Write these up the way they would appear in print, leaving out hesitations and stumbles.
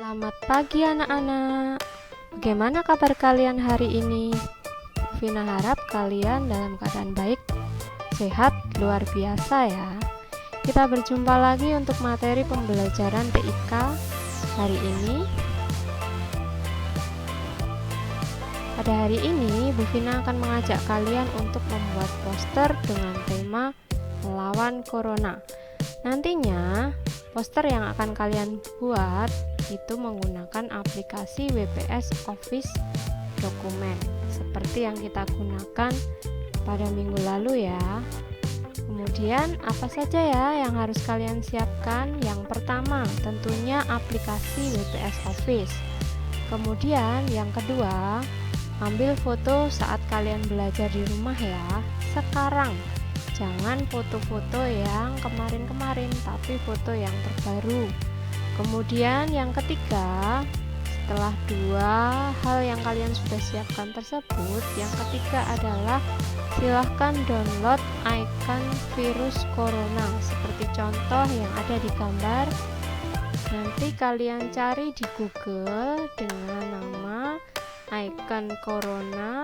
Selamat pagi anak-anak. Bagaimana kabar kalian hari ini? Vina harap kalian dalam keadaan baik, sehat, luar biasa ya. Kita berjumpa lagi untuk materi pembelajaran TIK hari ini. Pada hari ini, Bu Vina akan mengajak kalian untuk membuat poster dengan tema melawan corona. Nantinya, poster yang akan kalian buat itu menggunakan aplikasi WPS Office Dokumen seperti yang kita gunakan pada minggu lalu ya. Kemudian apa saja ya yang harus kalian siapkan? Yang pertama tentunya aplikasi WPS Office. Kemudian yang kedua, ambil foto saat kalian belajar di rumah ya. Sekarang jangan foto-foto yang kemarin-kemarin, tapi foto yang terbaru. Kemudian yang ketiga, setelah dua hal yang kalian sudah siapkan tersebut, yang ketiga adalah silahkan download icon virus corona seperti contoh yang ada di gambar. Nanti kalian cari di Google dengan nama icon corona.png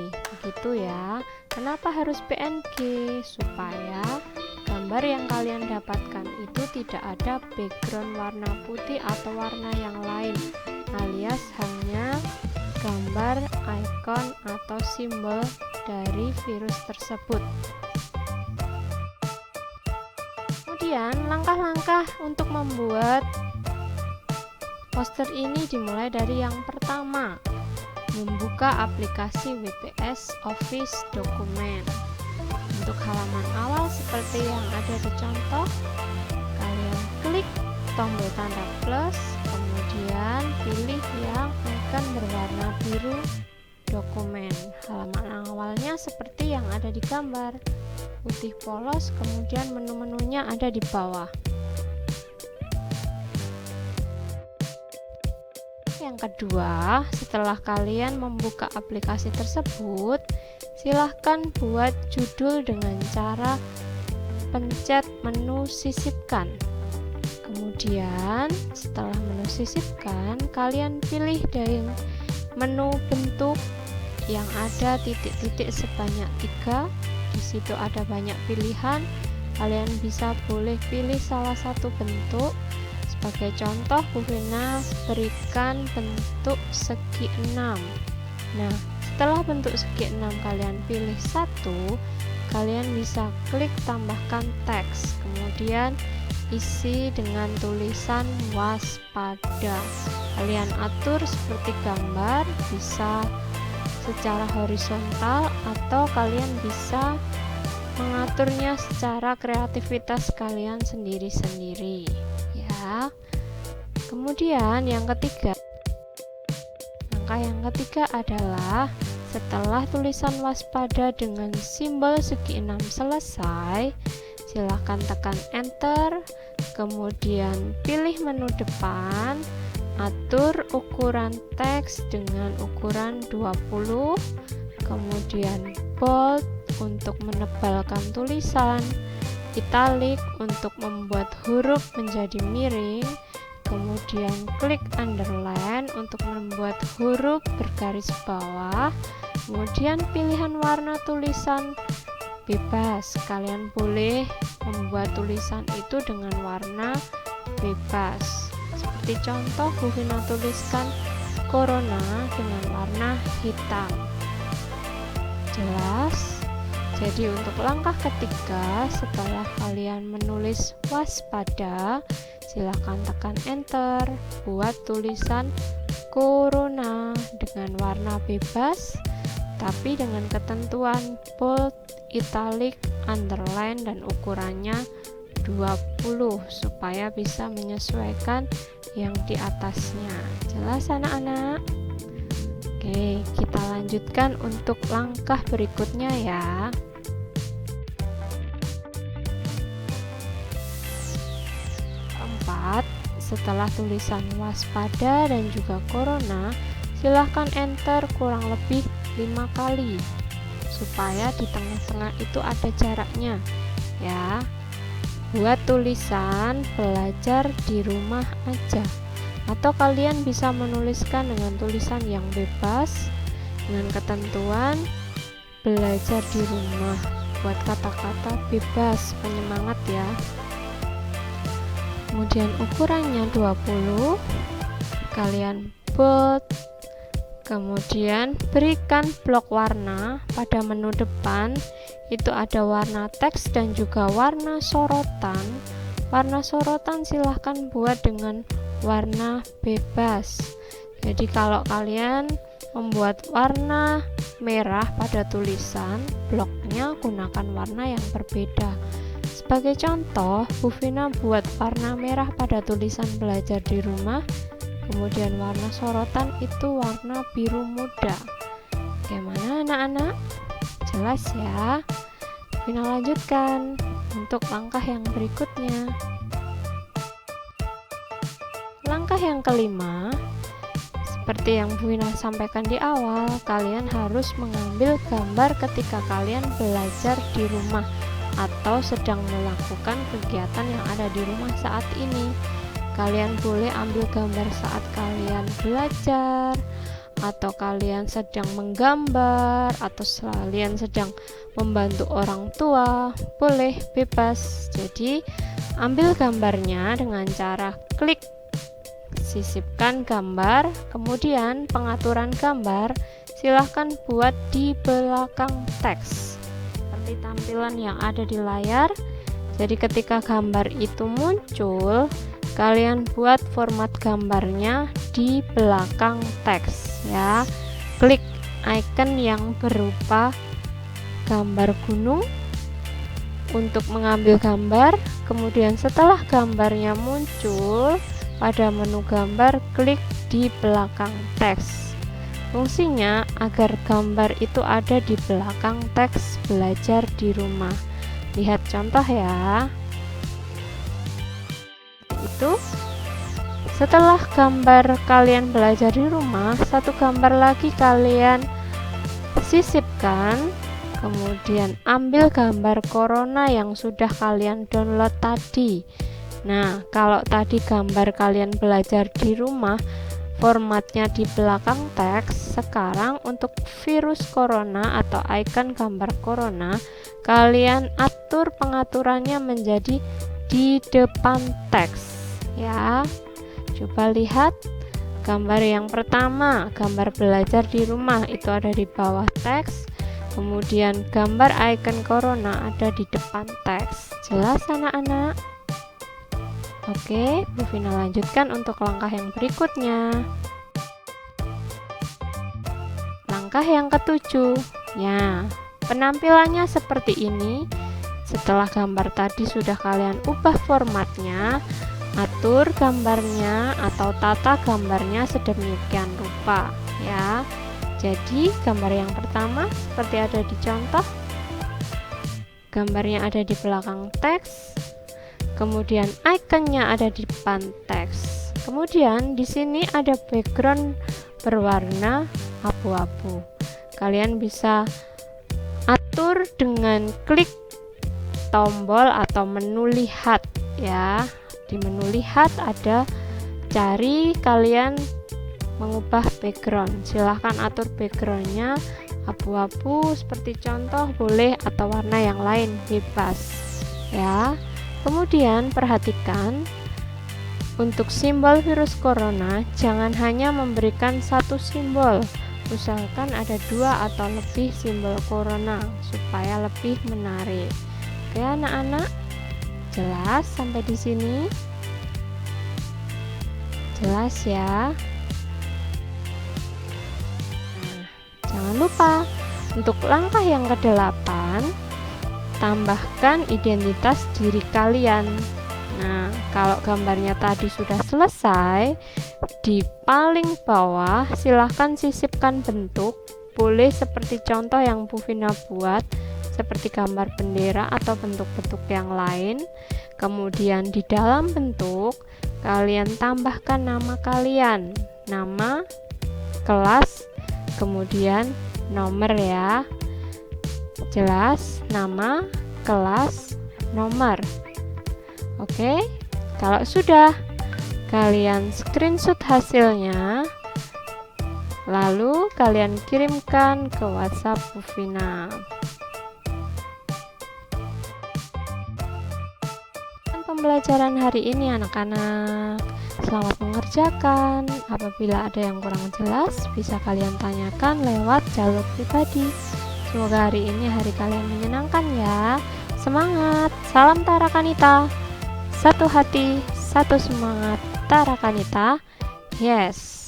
begitu ya. Kenapa harus PNG? Supaya gambar yang kalian dapatkan itu tidak ada background warna putih atau warna yang lain, alias hanya gambar, icon atau simbol dari virus tersebut. Kemudian langkah-langkah untuk membuat poster ini dimulai dari yang pertama, membuka aplikasi WPS Office Dokumen. Untuk halaman awal seperti yang ada di contoh, kalian klik tombol tanda plus, kemudian pilih yang icon berwarna biru dokumen. Halaman awalnya seperti yang ada di gambar, putih polos, kemudian menu-menunya ada di bawah. Yang kedua, setelah kalian membuka aplikasi tersebut, silahkan buat judul dengan cara pencet menu sisipkan. Kemudian setelah menu sisipkan, kalian pilih dari menu bentuk yang ada titik-titik sebanyak 3. Di situ ada banyak pilihan. Kalian boleh pilih salah satu bentuk. Sebagai contoh, Bu Vina berikan bentuk segi 6. Nah, setelah bentuk segi 6 kalian pilih satu, kalian bisa klik tambahkan teks, kemudian isi dengan tulisan waspada. Kalian atur seperti gambar, bisa secara horizontal atau kalian bisa mengaturnya secara kreativitas kalian sendiri-sendiri ya. Kemudian yang ketiga, langkah yang ketiga adalah setelah tulisan waspada dengan simbol segi 6 selesai, silahkan tekan enter, kemudian pilih menu depan, atur ukuran teks dengan ukuran 20, kemudian bold untuk menebalkan tulisan, italic untuk membuat huruf menjadi miring, kemudian klik underline untuk membuat huruf bergaris bawah, kemudian pilihan warna tulisan bebas. Kalian boleh membuat tulisan itu dengan warna bebas. Seperti contoh, Bu Vina tuliskan corona dengan warna hitam. Jelas? Jadi untuk langkah ketiga, setelah kalian menulis waspada, silahkan tekan enter, buat tulisan corona dengan warna bebas, tapi dengan ketentuan bold, italic, underline, dan ukurannya 20 supaya bisa menyesuaikan yang di atasnya. Jelas anak-anak? Oke, kita lanjutkan untuk langkah berikutnya ya. Setelah tulisan waspada dan juga corona, silahkan enter kurang lebih 5 kali supaya di tengah-tengah itu ada jaraknya ya. buat tulisan belajar di rumah aja, atau kalian bisa menuliskan dengan tulisan yang bebas dengan ketentuan belajar di rumah, buat kata-kata bebas, penyemangat ya. Kemudian ukurannya 20, kalian bold. Kemudian berikan blok warna pada menu depan, itu ada warna teks dan juga warna sorotan. Warna sorotan silahkan buat dengan warna bebas. Jadi kalau kalian membuat warna merah pada tulisan, bloknya gunakan warna yang berbeda. Sebagai contoh, Bu Vina buat warna merah pada tulisan belajar di rumah, kemudian warna sorotan itu warna biru muda. Bagaimana anak-anak? Jelas ya? Vina lanjutkan untuk langkah yang berikutnya. Langkah yang kelima, seperti yang Bu Vina sampaikan di awal, kalian harus mengambil gambar ketika kalian belajar di rumah atau sedang melakukan kegiatan yang ada di rumah saat ini. Kalian boleh ambil gambar saat kalian belajar, atau kalian sedang menggambar, atau kalian sedang membantu orang tua, boleh, bebas. Jadi ambil gambarnya dengan cara klik, sisipkan gambar, kemudian pengaturan gambar silahkan buat di belakang teks seperti tampilan yang ada di layar. Jadi ketika gambar itu muncul, kalian buat format gambarnya di belakang teks ya. Klik icon yang berupa gambar gunung untuk mengambil gambar, kemudian setelah gambarnya muncul pada menu gambar, klik di belakang teks. Fungsinya agar gambar itu ada di belakang teks belajar di rumah. Lihat contoh ya. Itu setelah gambar kalian belajar di rumah, satu gambar lagi kalian sisipkan, kemudian ambil gambar corona yang sudah kalian download tadi. Nah, kalau tadi gambar kalian belajar di rumah formatnya di belakang teks, sekarang untuk virus corona atau icon gambar corona, kalian atur pengaturannya menjadi di depan teks ya. Coba lihat gambar yang pertama, gambar belajar di rumah itu ada di bawah teks, kemudian gambar icon corona ada di depan teks. Jelas anak-anak? Oke, Bu Vina lanjutkan untuk langkah yang berikutnya. Langkah yang ketujuh ya, penampilannya seperti ini. Setelah gambar tadi sudah kalian ubah formatnya, atur gambarnya atau tata gambarnya sedemikian rupa ya. Jadi gambar yang pertama seperti ada di contoh, gambarnya ada di belakang teks, kemudian ikonnya ada di depan teks, kemudian di sini ada background berwarna abu-abu. Kalian bisa atur dengan klik tombol atau menu lihat ya. Di menu lihat ada cari, kalian mengubah background, silahkan atur backgroundnya abu-abu seperti contoh, boleh, atau warna yang lain, bebas ya. Kemudian perhatikan untuk simbol virus corona, jangan hanya memberikan satu simbol, usahakan ada 2 atau lebih simbol corona supaya lebih menarik. Oke anak-anak, jelas sampai di sini? Jelas ya? Nah, jangan lupa untuk langkah yang ke-8, tambahkan identitas diri kalian. Nah, kalau gambarnya tadi sudah selesai, di paling bawah silahkan sisipkan bentuk, boleh seperti contoh yang Bu Vina buat, seperti gambar bendera atau bentuk-bentuk yang lain. Kemudian di dalam bentuk, kalian tambahkan nama kalian, nama, kelas, kemudian nomor ya. Jelas, nama, kelas, nomor. Oke, kalau sudah, kalian screenshot hasilnya, lalu kalian kirimkan ke WhatsApp Bu Vina. Pembelajaran hari ini anak-anak, selamat mengerjakan. Apabila ada yang kurang jelas, bisa kalian tanyakan lewat jalur pribadi. Semoga hari ini hari kalian menyenangkan ya. Semangat, salam Tara Kanita. Satu hati, satu semangat, Tara Kanita. Yes.